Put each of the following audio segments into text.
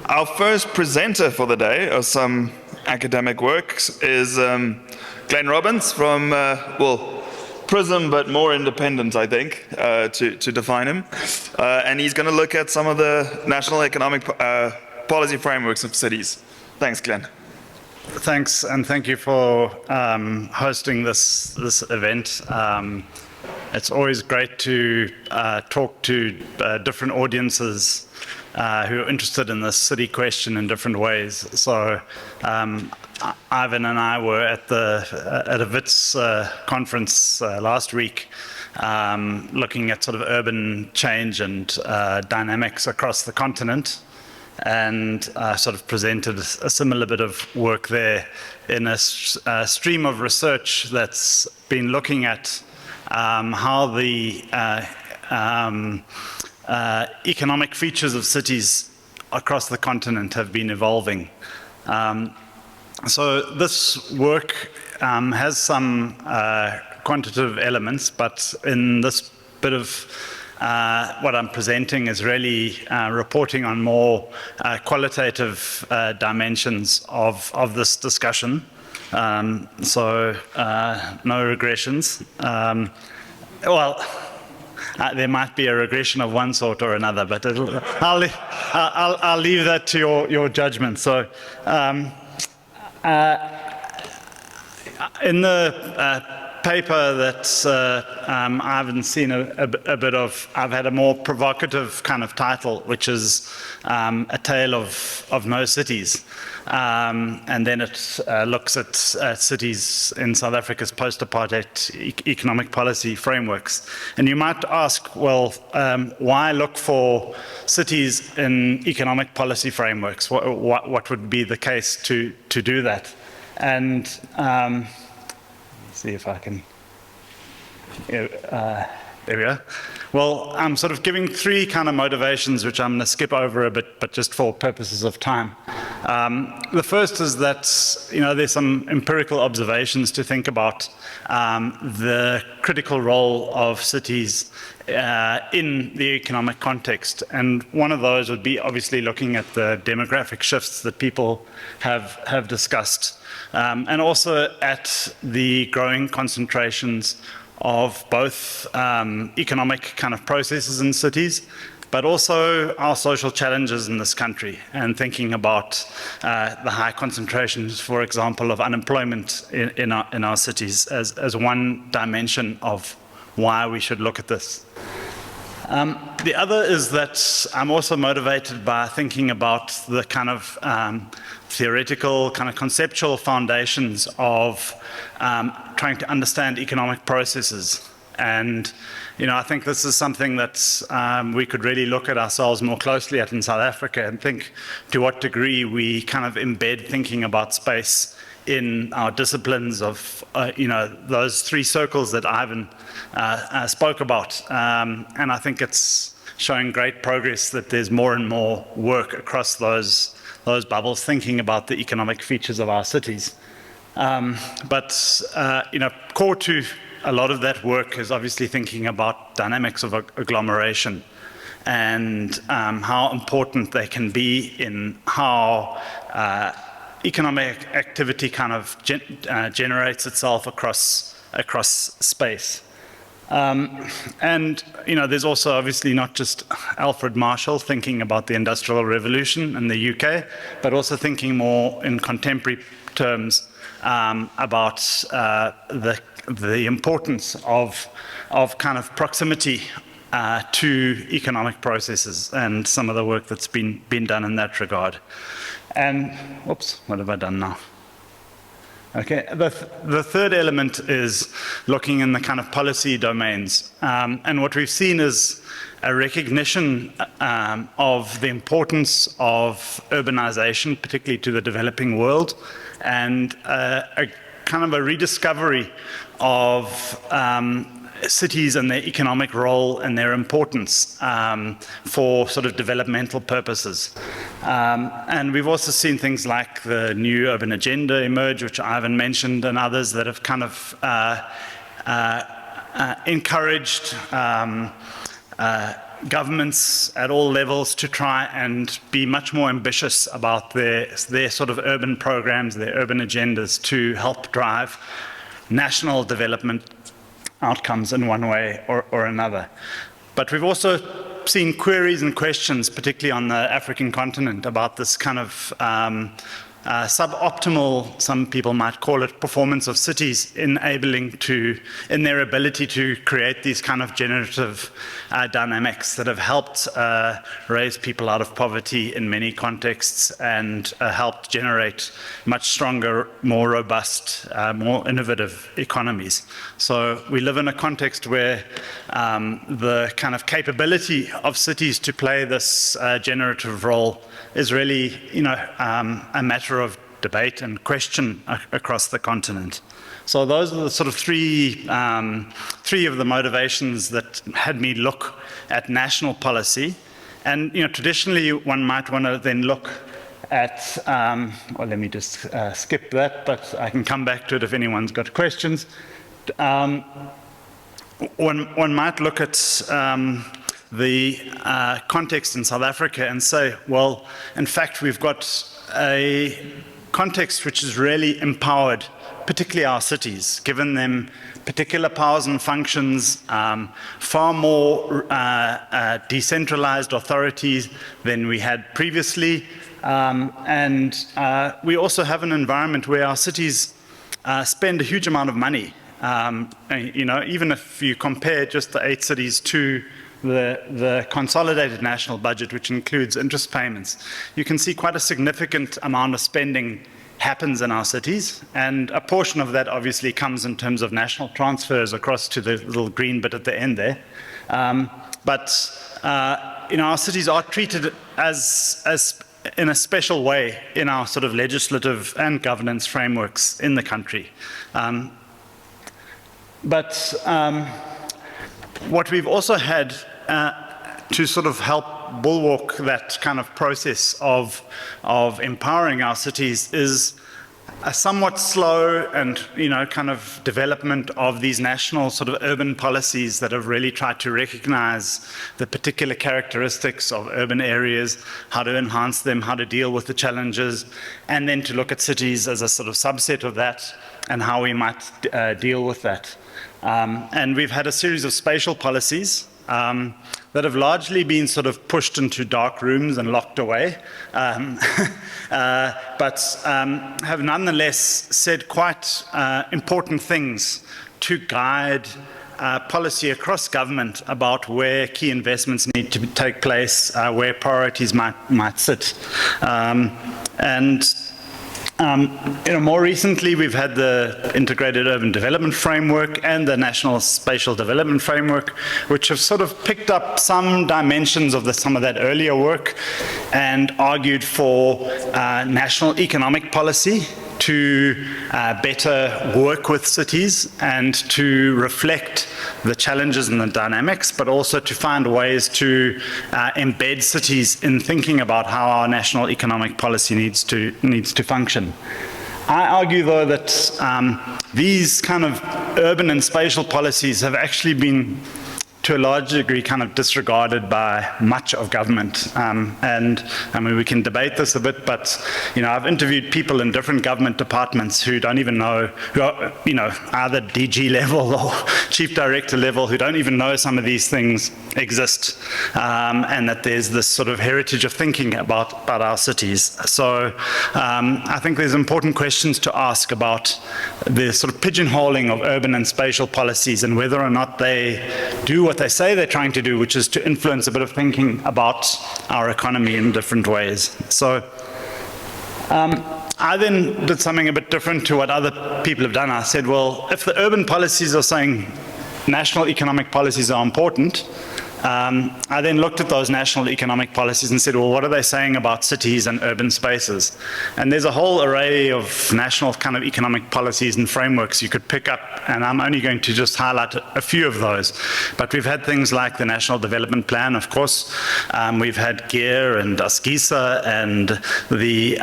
Our first presenter for the day of some academic works is Glen Robbins from, Prism, but more independent, I think, to define him. And he's going to look at some of the national economic policy frameworks of cities. Thanks, Glen. Thanks, and thank you for hosting this event. It's always great to talk to different audiences who are interested in this city question in different ways. So Ivan and I were at a WITS conference last week, looking at sort of urban change and dynamics across the continent, and sort of presented a similar bit of work there in a stream of research that's been looking at how the economic features of cities across the continent have been evolving. So this work has some quantitative elements, but in this bit of what I'm presenting is really reporting on more qualitative dimensions of this discussion. So no regressions. There might be a regression of one sort or another, but I'll leave that to your judgment. So in the paper that I haven't seen a bit of, I've had a more provocative kind of title, which is A Tale of No Cities. And then it looks at cities in South Africa's post-apartheid economic policy frameworks. And you might ask, well, why look for cities in economic policy frameworks? What would be the case to do that? And let's see if I can. There we go. Well, I'm sort of giving three kind of motivations, which I'm going to skip over a bit, but just for purposes of time. The first is that, there's some empirical observations to think about the critical role of cities in the economic context. And one of those would be obviously looking at the demographic shifts that people have discussed, and also at the growing concentrations of both economic kind of processes in cities, but also our social challenges in this country, and thinking about the high concentrations, for example, of unemployment in our cities as one dimension of why we should look at this. The other is that I'm also motivated by thinking about the kind of theoretical, kind of conceptual foundations of trying to understand economic processes. And, I think this is something that we could really look at ourselves more closely at in South Africa, and think to what degree we kind of embed thinking about space in our disciplines of, those three circles that Ivan spoke about. And I think it's showing great progress that there's more and more work across those bubbles, thinking about the economic features of our cities. But core to a lot of that work is obviously thinking about dynamics of agglomeration, and how important they can be in how economic activity kind of generates itself across space. And there's also obviously not just Alfred Marshall thinking about the Industrial Revolution in the UK, but also thinking more in contemporary terms about the importance of kind of proximity to economic processes, and some of the work that's been done in that regard. And, whoops, what have I done now? Okay, the third element is looking in the kind of policy domains. And what we've seen is a recognition of the importance of urbanization, particularly to the developing world, and a kind of a rediscovery of cities and their economic role and their importance for sort of developmental purposes. And we've also seen things like the new urban agenda emerge, which Ivan mentioned, and others that have kind of encouraged governments at all levels to try and be much more ambitious about their sort of urban programs, their urban agendas to help drive national development outcomes in one way or another. But we've also seen queries and questions, particularly on the African continent, about this kind of suboptimal, some people might call it, performance of cities in their ability to create these kind of generative dynamics that have helped raise people out of poverty in many contexts and helped generate much stronger, more robust, more innovative economies. So we live in a context where the kind of capability of cities to play this generative role is really, a matter of debate and question across the continent. So those are the sort of three of the motivations that had me look at national policy. And traditionally, one might want to then look at, well, let me just skip that, but I can come back to it if anyone's got questions. One might look at the context in South Africa and say, well, in fact, we've got a context which has really empowered, particularly our cities, given them particular powers and functions, far more decentralized authorities than we had previously. And we also have an environment where our cities spend a huge amount of money. Even if you compare just the 8 cities to the consolidated national budget, which includes interest payments, you can see quite a significant amount of spending happens in our cities, and a portion of that obviously comes in terms of national transfers across to the little green bit at the end there. But our cities are treated as in a special way in our sort of legislative and governance frameworks in the country. But what we've also had to sort of help bulwark that kind of process of empowering our cities is a somewhat slow and kind of development of these national sort of urban policies that have really tried to recognize the particular characteristics of urban areas, how to enhance them, how to deal with the challenges, and then to look at cities as a sort of subset of that and how we might deal with that. And we've had a series of spatial policies that have largely been sort of pushed into dark rooms and locked away, but have nonetheless said quite important things to guide policy across government about where key investments need to take place, where priorities might sit. More recently, we've had the Integrated Urban Development Framework and the National Spatial Development Framework, which have sort of picked up some dimensions of some of that earlier work and argued for national economic policy to better work with cities and to reflect the challenges and the dynamics, but also to find ways to embed cities in thinking about how our national economic policy needs to function. I argue, though, that these kind of urban and spatial policies have actually been, to a large degree, kind of disregarded by much of government. And I mean, we can debate this a bit, but I've interviewed people in different government departments who don't even know, who are either DG level or chief director level, who don't even know some of these things exist, and that there's this sort of heritage of thinking about our cities. So I think there's important questions to ask about the sort of pigeonholing of urban and spatial policies and whether or not they do what they say they're trying to do, which is to influence a bit of thinking about our economy in different ways. So I then did something a bit different to what other people have done. I said, well, if the urban policies are saying national economic policies are important, I then looked at those national economic policies and said, well, what are they saying about cities and urban spaces? And there's a whole array of national kind of economic policies and frameworks you could pick up, and I'm only going to just highlight a few of those. But we've had things like the National Development Plan, of course. We've had GEAR and ASGISA and the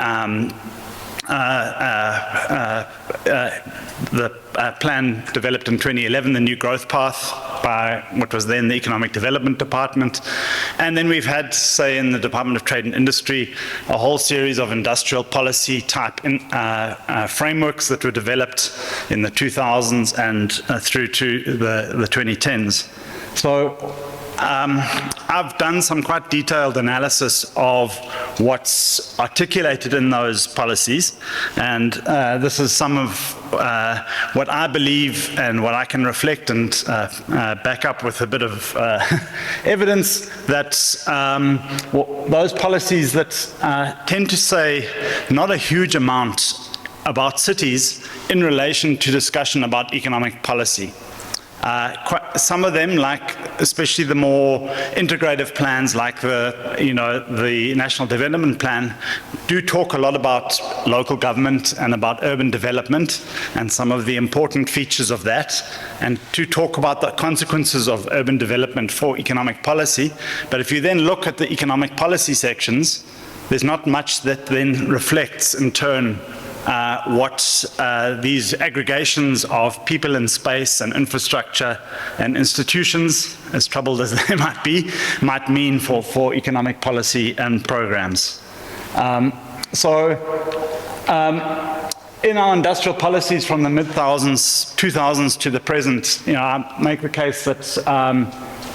plan developed in 2011, the New Growth Path, by what was then the Economic Development Department. And then we've had, say, in the Department of Trade and Industry, a whole series of industrial policy type frameworks that were developed in the 2000s and through to the 2010s. So I've done some quite detailed analysis of what's articulated in those policies, and this is some of what I believe and what I can reflect and back up with a bit of evidence that those policies that tend to say not a huge amount about cities in relation to discussion about economic policy. Some of them, like especially the more integrative plans, like the National Development Plan, do talk a lot about local government and about urban development and some of the important features of that, and to talk about the consequences of urban development for economic policy. But if you then look at the economic policy sections, there's not much that then reflects in turn what these aggregations of people in space and infrastructure and institutions, as troubled as they might be, might mean for economic policy and programs. In our industrial policies from the mid-2000s to the present, I make the case that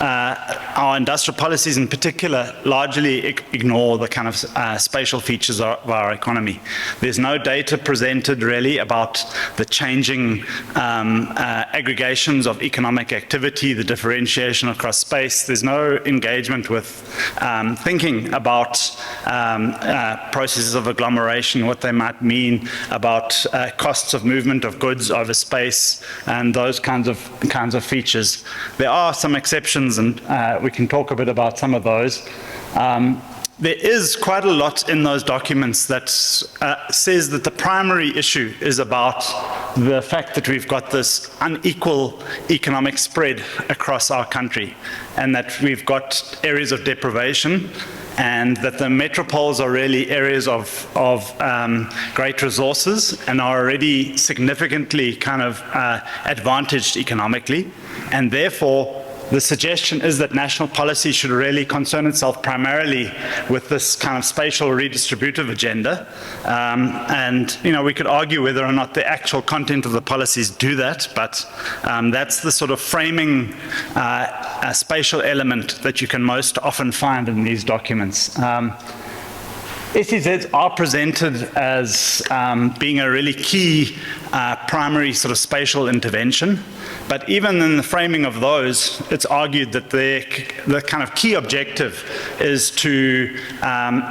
our industrial policies in particular largely ignore the kind of spatial features of our economy. There's no data presented really about the changing aggregations of economic activity, the differentiation across space. There's no engagement with thinking about processes of agglomeration, what they might mean about costs of movement of goods over space, and those kinds of features. There are some exceptions, and we can talk a bit about some of those. There is quite a lot in those documents that says that the primary issue is about the fact that we've got this unequal economic spread across our country, and that we've got areas of deprivation, and that the metropoles are really areas of great resources and are already significantly kind of advantaged economically, and therefore the suggestion is that national policy should really concern itself primarily with this kind of spatial redistributive agenda. And we could argue whether or not the actual content of the policies do that, but that's the sort of framing spatial element that you can most often find in these documents. SEZs are presented as being a really key primary sort of spatial intervention, but even in the framing of those, it's argued that the kind of key objective is to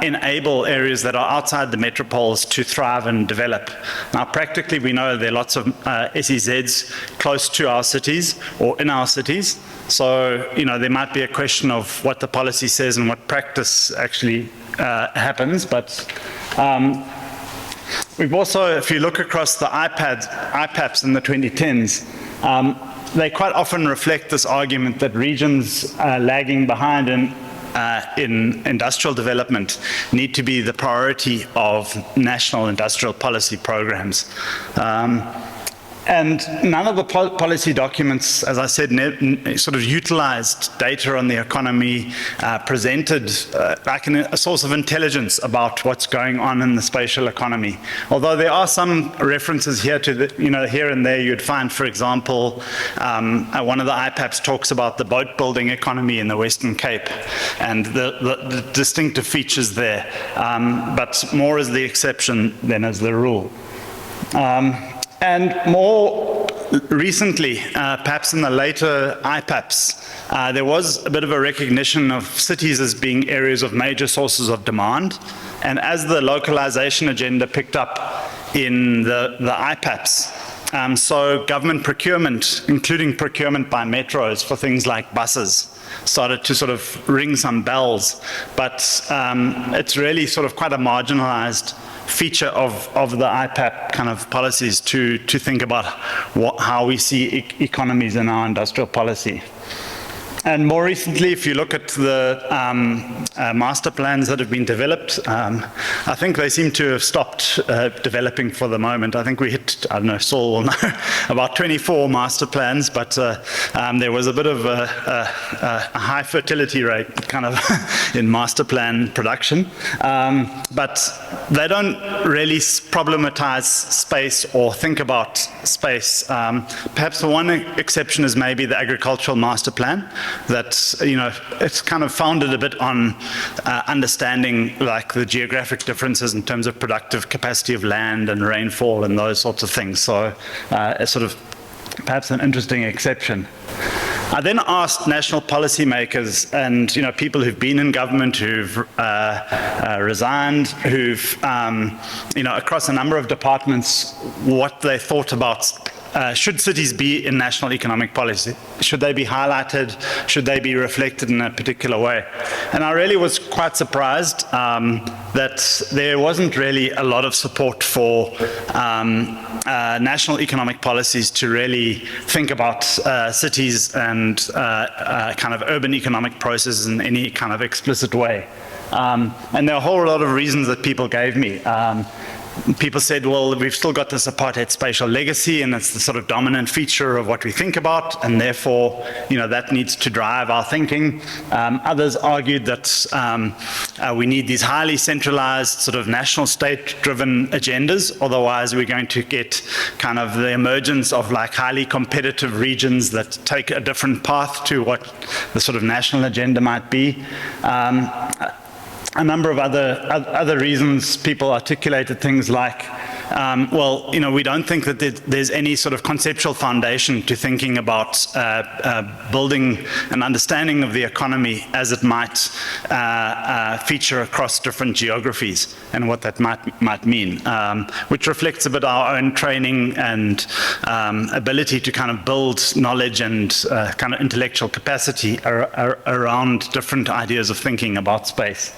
enable areas that are outside the metropoles to thrive and develop. Now, practically, we know there are lots of SEZs close to our cities or in our cities, so there might be a question of what the policy says and what practice actually happens, but we've also, if you look across the IPAPs in the 2010s, they quite often reflect this argument that regions lagging behind in industrial development need to be the priority of national industrial policy programs. And none of the policy documents, as I said, sort of utilized data on the economy, presented like a source of intelligence about what's going on in the spatial economy. Although there are some references here to here and there you'd find, for example, one of the IPAPs talks about the boat building economy in the Western Cape and the distinctive features there, but more as the exception than as the rule. And more recently, perhaps in the later IPAPs, there was a bit of a recognition of cities as being areas of major sources of demand. And as the localization agenda picked up in the IPAPs, so government procurement, including procurement by metros for things like buses, started to sort of ring some bells. But it's really sort of quite a marginalized feature of the IPAP kind of policies to think about how we see economies in our industrial policy. And more recently, if you look at the master plans that have been developed, I think they seem to have stopped developing for the moment. I think we hit, I don't know, Saul will know, about 24 master plans, but there was a bit of a high fertility rate kind of in master plan production. But they don't really problematize space or think about space. Perhaps the one exception is maybe the agricultural master plan, that, you know, it's kind of founded a bit on understanding like the geographic differences in terms of productive capacity of land and rainfall and those sorts of things. So it's sort of perhaps an interesting exception. I then asked national policymakers and, you know, people who've been in government, who've resigned, who've, you know, across a number of departments, what they thought about should cities be in national economic policy? Should they be highlighted? Should they be reflected in a particular way? And I really was quite surprised that there wasn't really a lot of support for national economic policies to really think about cities and kind of urban economic processes in any kind of explicit way. And there are a whole lot of reasons that people gave me. People said, well, we've still got this apartheid spatial legacy, and it's the sort of dominant feature of what we think about, and therefore, you know, that needs to drive our thinking. Others argued that we need these highly centralized, sort of national state-driven agendas, otherwise we're going to get kind of the emergence of like highly competitive regions that take a different path to what the sort of national agenda might be. A number of other reasons people articulated things like, well, you know, we don't think that there's any sort of conceptual foundation to thinking about building an understanding of the economy as it might feature across different geographies and what that might mean, which reflects a bit our own training and ability to kind of build knowledge and kind of intellectual capacity around different ideas of thinking about space.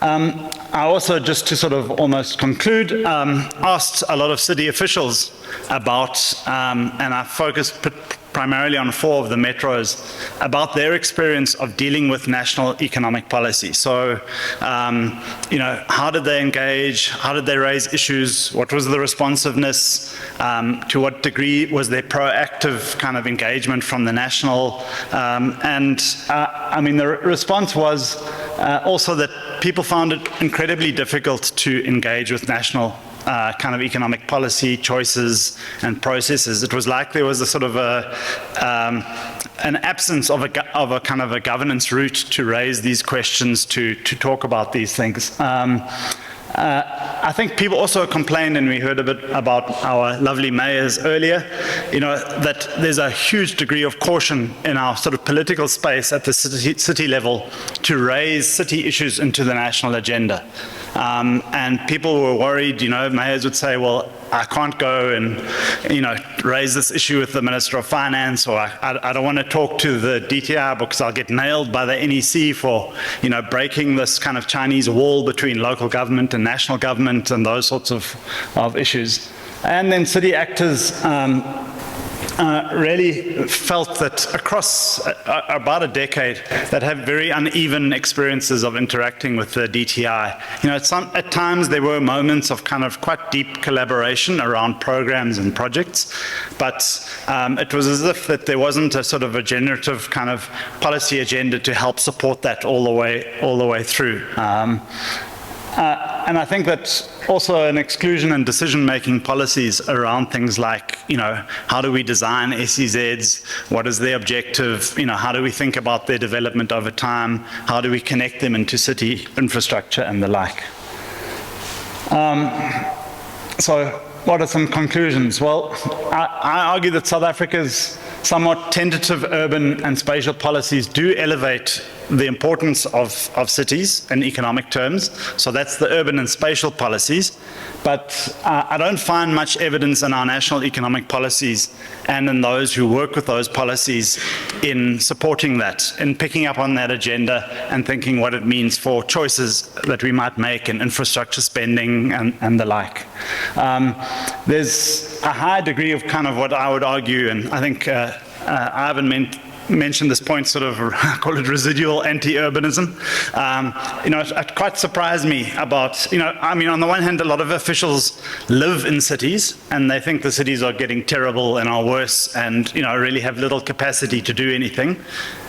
I also, just to sort of almost conclude, asked a lot of city officials about, and I focused primarily on 4 of the metros, about their experience of dealing with national economic policy. So, you know, how did they engage? How did they raise issues? What was the responsiveness? To what degree was there proactive kind of engagement from the national? I mean, the response was also that people found it incredibly difficult to engage with national kind of economic policy choices and processes. It was like there was a sort of an absence of a kind of a governance route to raise these questions, to talk about these things. I think people also complained, and we heard a bit about our lovely mayors earlier, you know, that there's a huge degree of caution in our sort of political space at the city level to raise city issues into the national agenda. And people were worried, you know, mayors would say, well, I can't go and, you know, raise this issue with the Minister of Finance, or I don't want to talk to the DTI because I'll get nailed by the NEC for, you know, breaking this kind of Chinese wall between local government and national government and those sorts of issues. And then city actors really felt that across about a decade that have very uneven experiences of interacting with the DTI. You know, at times there were moments of kind of quite deep collaboration around programs and projects, but it was as if that there wasn't a sort of a generative kind of policy agenda to help support that all the way through. And I think that also an exclusion and decision-making policies around things like, you know, how do we design SEZs? What is their objective? You know, how do we think about their development over time? How do we connect them into city infrastructure and the like? So what are some conclusions? Well, I argue that South Africa's somewhat tentative urban and spatial policies do elevate the importance of cities in economic terms. So that's the urban and spatial policies. But I don't find much evidence in our national economic policies and in those who work with those policies in supporting that, in picking up on that agenda and thinking what it means for choices that we might make in infrastructure spending and the like. There's a high degree of kind of what I would argue, and I think Ivan mentioned this point, sort of, I call it residual anti-urbanism. It quite surprised me about, on the one hand, a lot of officials live in cities and they think the cities are getting terrible and are worse and, really have little capacity to do anything.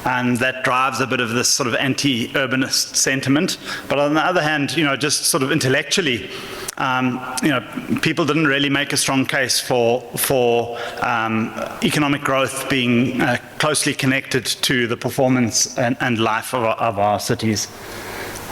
And that drives a bit of this sort of anti-urbanist sentiment. But on the other hand, just sort of intellectually, people didn't really make a strong case for economic growth being closely connected to the performance and life of our cities.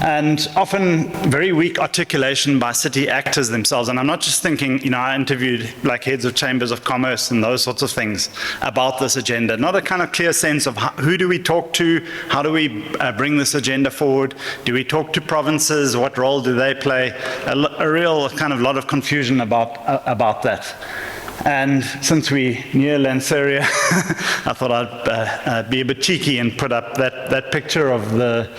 And often very weak articulation by city actors themselves. And I'm not just thinking, I interviewed like heads of chambers of commerce and those sorts of things about this agenda. Not a kind of clear sense of who do we talk to, how do we bring this agenda forward, do we talk to provinces, what role do they play? A real kind of lot of confusion about that. And since we near Lanseria, I thought I'd be a bit cheeky and put up that picture of the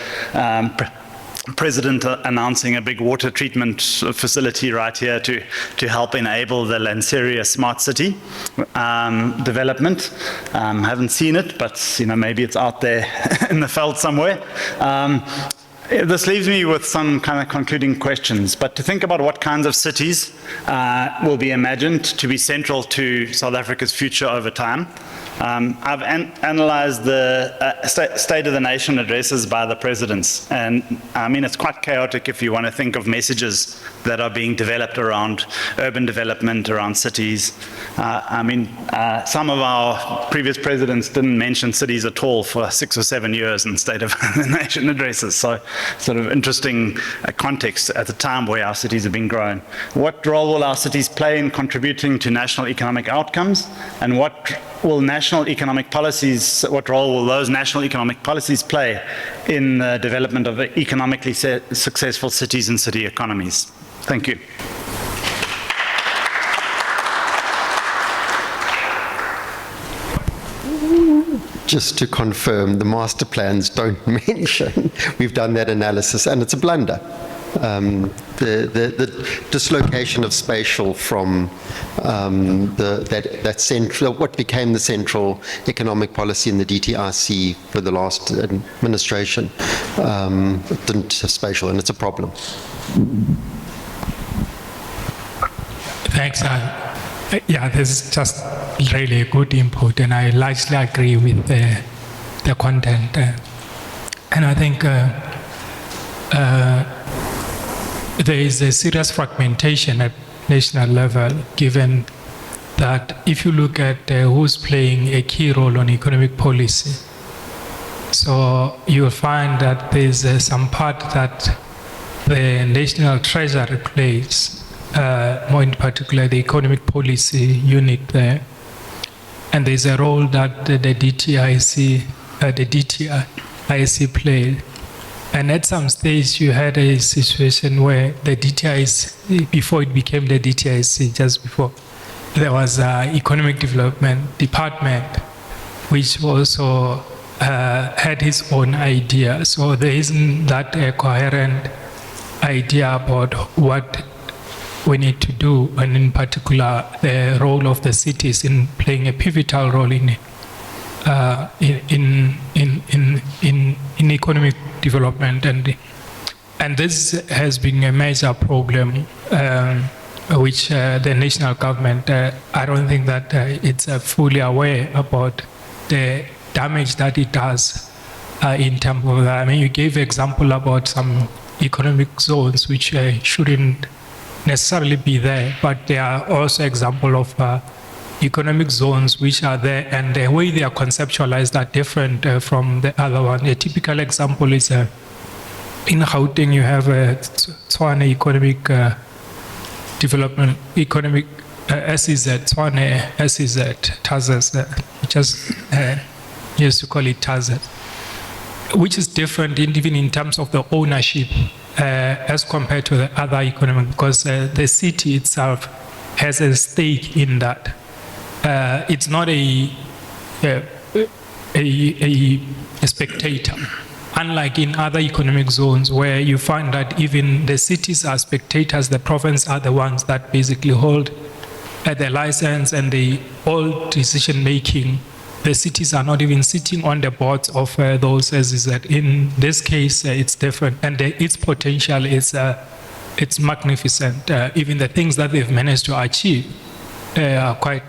President announcing a big water treatment facility right here to help enable the Lanseria smart city development. Haven't seen it, but maybe it's out there in the veld somewhere. This leaves me with some kind of concluding questions, but to think about what kinds of cities will be imagined to be central to South Africa's future over time. I've analyzed the State of the Nation addresses by the presidents, and it's quite chaotic if you want to think of messages that are being developed around urban development, around cities. Some of our previous presidents didn't mention cities at all for 6 or 7 years in State of the Nation addresses, so sort of interesting context at the time where our cities have been growing. What role will our cities play in contributing to national economic outcomes, and what role will those national economic policies play in the development of economically successful cities and city economies? Thank you. Just to confirm, the master plans don't mention, we've done that analysis and it's a blunder. The dislocation of spatial from that central, what became the central economic policy in the DTRC for the last administration, didn't have spatial, and it's a problem. Thanks. Yeah, this is just really good input, and I largely agree with the content. And I think there is a serious fragmentation at national level, given that if you look at who's playing a key role on economic policy, so you'll find that there's some part that the National Treasury plays, more in particular the economic policy unit there, and there's a role that the DTIC played. And at some stage, you had a situation where the DTIC, before it became the DTIC, just before, there was an economic development department, which also had its own idea. So there isn't that coherent idea about what we need to do, and in particular, the role of the cities in playing a pivotal role in economic development, and this has been a major problem, which the national government, I don't think that it's fully aware about the damage that it does in terms of that. I mean, you gave example about some economic zones which shouldn't necessarily be there, but there are also example of economic zones which are there, and the way they are conceptualized are different from the other one. A typical example is in Gauteng you have a Tshwane economic development, economic SEZ, Tshwane SEZ, TAZES, just used to call it TAZES, which is different even in terms of the ownership as compared to the other economic, because the city itself has a stake in that. It's not a spectator, unlike in other economic zones where you find that even the cities are spectators, the province are the ones that basically hold the license and the all decision making the cities are not even sitting on the boards of those SEZ. In this case, it's different, and its potential is it's magnificent. Even the things that they've managed to achieve are quite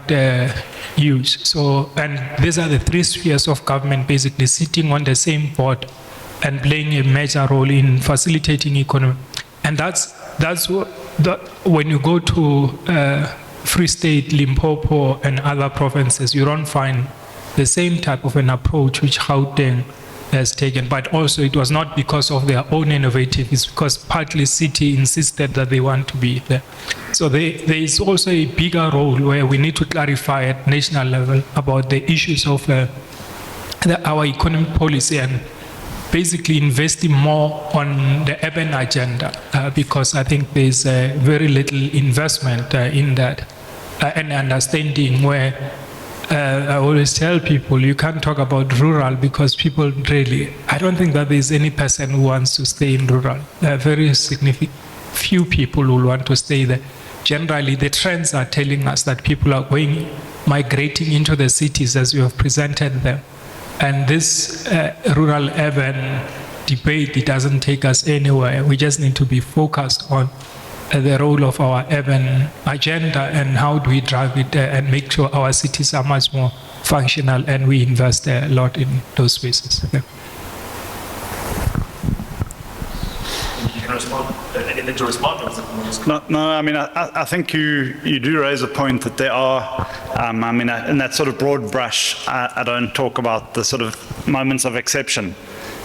huge. So, and these are the three spheres of government basically sitting on the same board and playing a major role in facilitating economy. And that's when you go to Free State, Limpopo, and other provinces, you don't find the same type of an approach which Gauteng has taken. But also it was not because of their own innovative, it's because partly city insisted that they want to be there. So there is also a bigger role where we need to clarify at national level about the issues of our economic policy and basically investing more on the urban agenda because I think there's very little investment in that and understanding where I always tell people you can't talk about rural because people really, I don't think that there's any person who wants to stay in rural. There are very significant, few people who want to stay there. Generally, the trends are telling us that people are migrating into the cities as you have presented them. And this rural-urban debate, it doesn't take us anywhere. We just need to be focused on the role of our urban agenda and how do we drive it and make sure our cities are much more functional and we invest a lot in those spaces. Yeah. Can I respond? Anything to respond? Or is it more just... No, I mean, I think you do raise a point that there are, I mean, in that sort of broad brush, I don't talk about the sort of moments of exception.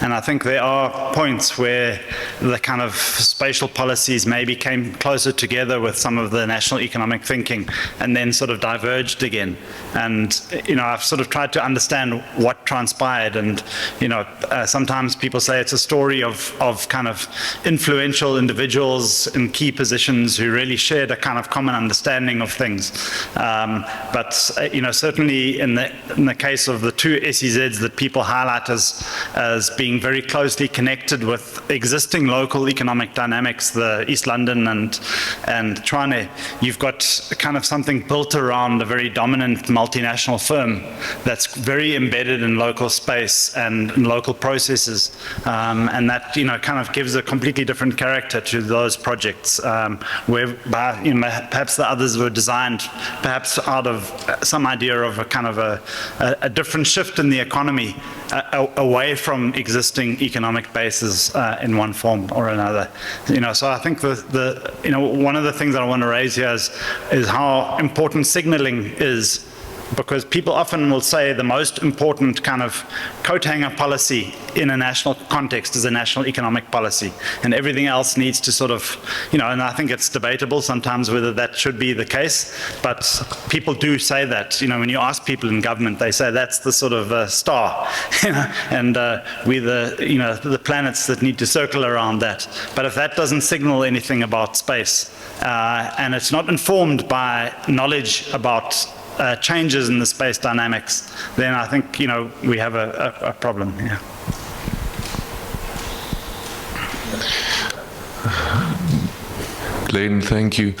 And I think there are points where the kind of spatial policies maybe came closer together with some of the national economic thinking and then sort of diverged again. And, you know, I've sort of tried to understand what transpired. And, you know, sometimes people say it's a story of kind of influential individuals in key positions who really shared a kind of common understanding of things. But, you know, certainly in the case of the two SEZs that people highlight as being very closely connected with existing local economic dynamics, the East London and Tshwane, you've got kind of something built around a very dominant multinational firm that's very embedded in local space and in local processes, and that, you know, kind of gives a completely different character to those projects, whereby, you know, perhaps the others were designed perhaps out of some idea of a kind of a different shift in the economy away from existing economic bases in one form or another. You know, so I think you know, one of the things that I want to raise here is how important signaling is, because people often will say the most important kind of coat hanger policy in a national context is a national economic policy, and everything else needs to sort of, you know, and I think it's debatable sometimes whether that should be the case, but people do say that. You know, when you ask people in government, they say that's the sort of star, you know, and we're the, you know, the planets that need to circle around that. But if that doesn't signal anything about space, and it's not informed by knowledge about changes in the space dynamics, then I think, you know, we have a problem here. Glen, thank you.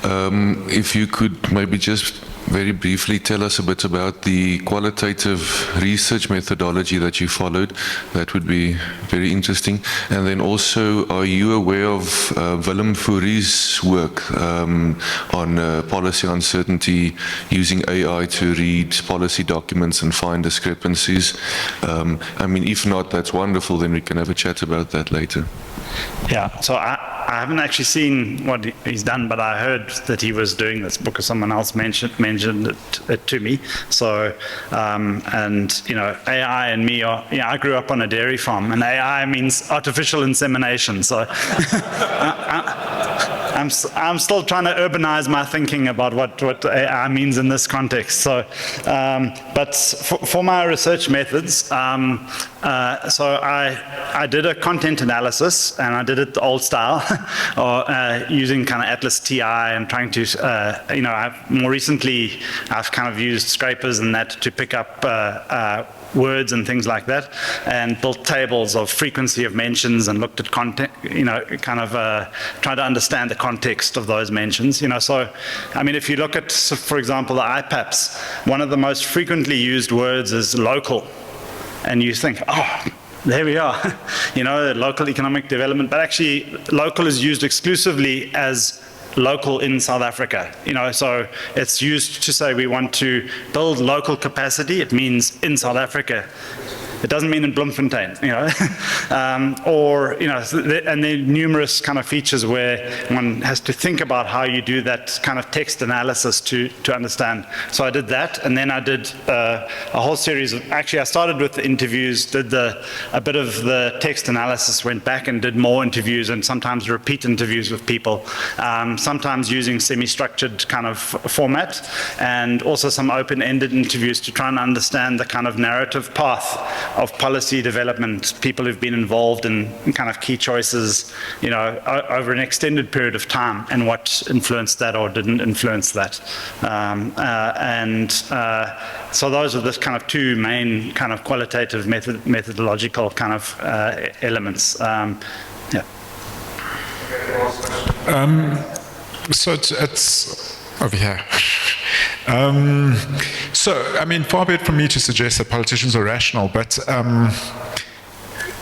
If you could maybe just very briefly tell us a bit about the qualitative research methodology that you followed, that would be very interesting. And then also, are you aware of Willem Foury's work on policy uncertainty using AI to read policy documents and find discrepancies? I mean, if not, that's wonderful, then we can have a chat about that later. Yeah, so I haven't actually seen what he's done, but I heard that he was doing this because someone else mentioned it to me. So, and, you know, AI and me are, you know, I grew up on a dairy farm, and AI means artificial insemination. So I'm still trying to urbanize my thinking about what AI means in this context. So, but for my research methods, so I did a content analysis, and I did it the old style, or using kind of Atlas TI and trying to, you know, more recently I've kind of used scrapers and that to pick up words and things like that, and built tables of frequency of mentions and looked at content, trying to understand the context of those mentions. So, I mean, if you look at, for example, the IPAPs, one of the most frequently used words is local, and you think, oh, there we are, local economic development, but actually local is used exclusively as local in South Africa, so it's used to say we want to build local capacity. It means in South Africa. It doesn't mean in Bloemfontein, and there are numerous kind of features where one has to think about how you do that kind of text analysis to understand. So I did that, and then I did a whole series of, actually I started with the interviews, did a bit of the text analysis, went back and did more interviews, and sometimes repeat interviews with people, sometimes using semi-structured kind of format, and also some open-ended interviews to try and understand the kind of narrative path of policy development, people who've been involved in kind of key choices, over an extended period of time, and what influenced that or didn't influence that. So those are the kind of two main kind of qualitative methodological kind of elements. So it's over here. So, I mean, far be it from me to suggest that politicians are rational, but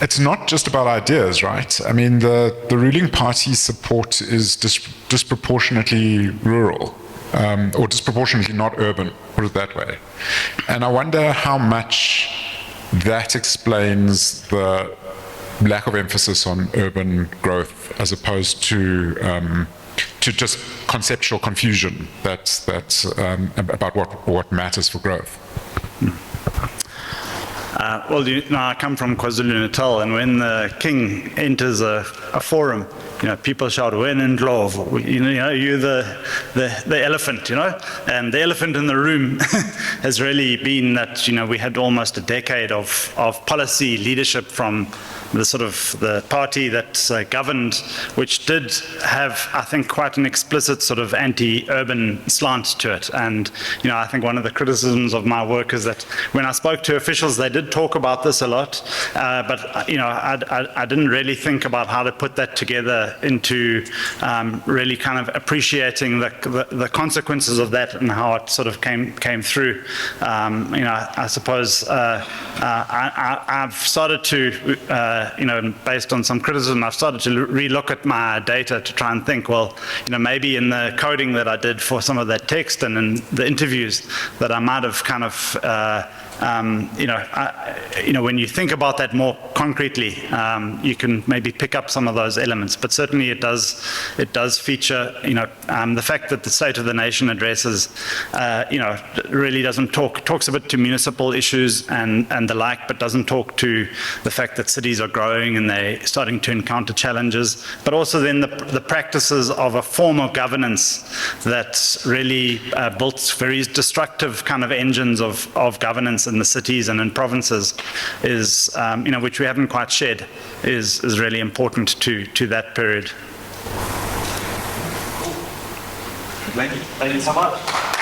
it's not just about ideas, right? I mean, the ruling party's support is disproportionately rural, or disproportionately not urban, put it that way. And I wonder how much that explains the lack of emphasis on urban growth as opposed to just conceptual confusion that's about what matters for growth. Well, I come from KwaZulu-Natal, and when the king enters a forum, people shout, "Wen en Glove," you're the elephant, and the elephant in the room has really been that, we had almost a decade of policy leadership from the sort of the party that governed, which did have, I think, quite an explicit sort of anti-urban slant to it. And, I think one of the criticisms of my work is that when I spoke to officials, they did talk about this a lot, but, I didn't really think about how to put that together into really kind of appreciating the consequences of that and how it sort of came through. I suppose I've started to based on some criticism, I've started to relook at my data to try and think, well, maybe in the coding that I did for some of that text and in the interviews that I might have kind of, when you think about that more concretely, you can maybe pick up some of those elements. But certainly it does feature, the fact that the State of the Nation addresses, really doesn't talks a bit to municipal issues and the like, but doesn't talk to the fact that cities are growing and they're starting to encounter challenges, but also then the practices of a form of governance that really built very destructive kind of engines of governance in the cities and in provinces is, which we haven't quite shed, is really important to that period. Thank you so much.